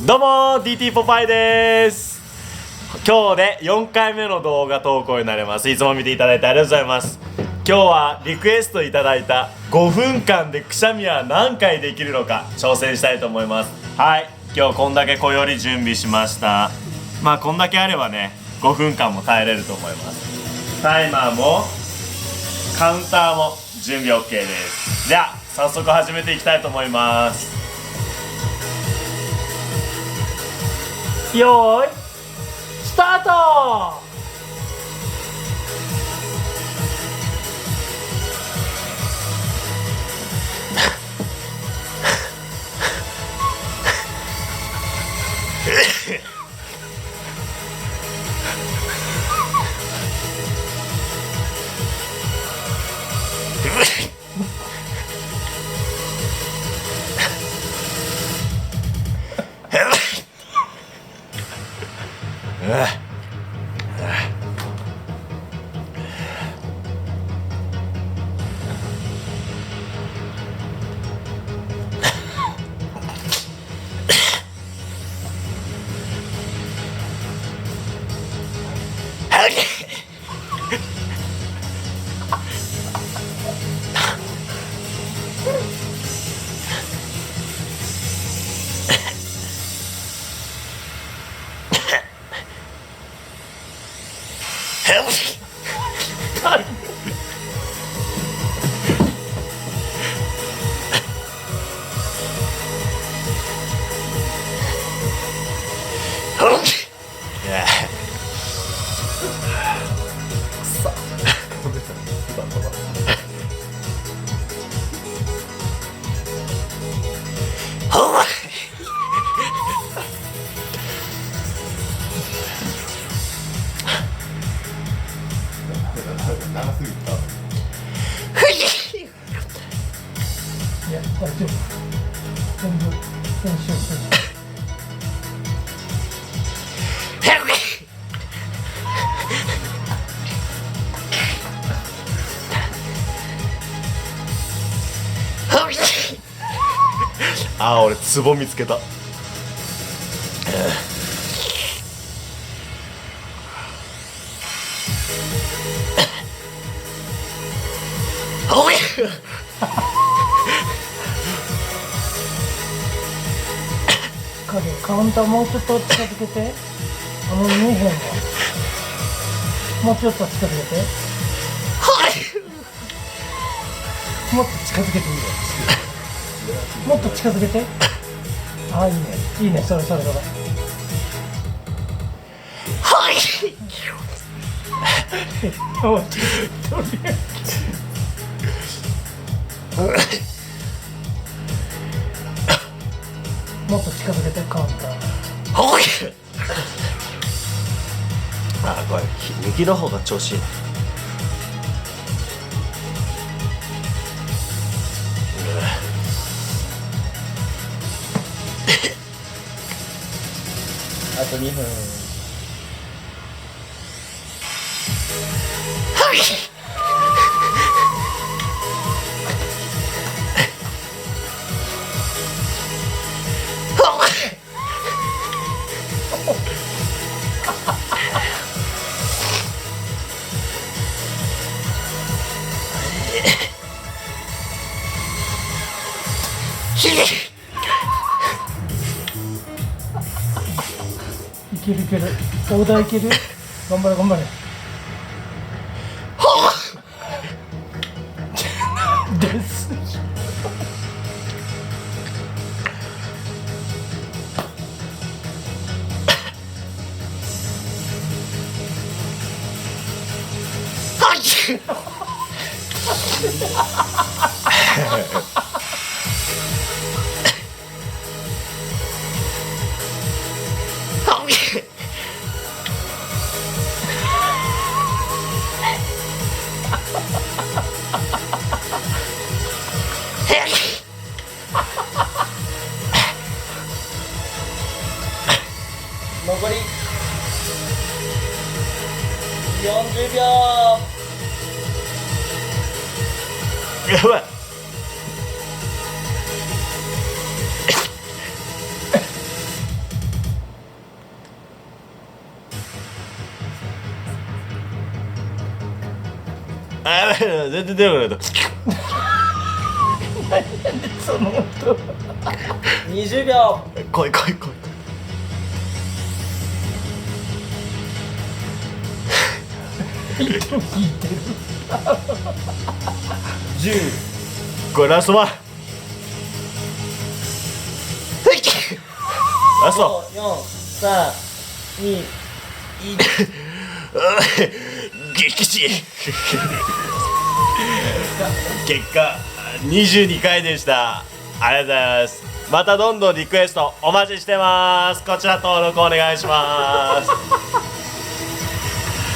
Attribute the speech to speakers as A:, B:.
A: どうも DT ポパイです。今日で4回目の動画投稿になります。いつも見ていただいてありがとうございます。今日はリクエストいただいた5分間でくしゃみは何回できるのか挑戦したいと思います。はい、今日こんだけ小より準備しました。まあこんだけあればね5分間も耐えれると思います。タイマーもカウンターも準備 OK です。では早速始めていきたいと思います。よーいスタート。長すぎた。いや、大丈夫。全部練習する。あー、俺ツボ見つけた。カウンターもうちょっと近づけて。見えへんわ。もうちょっと近づけて。もっと近づけていいよ。もっと近づけて。ああ、いいねいいね、それ。はいもっと近づけて、カウンター。あ、これ右の方が調子いい。あと2分。いける大台いける。頑張れです残り40秒。やばい。全然出なくなった
B: その音20秒。
A: 来い
B: 糸引いてる10。
A: これラストワンラスト
B: 4、3、2、1。
A: 激死結果22回でした。ありがとうございます。またどんどんリクエストお待ちしてます。こちら登録お願いします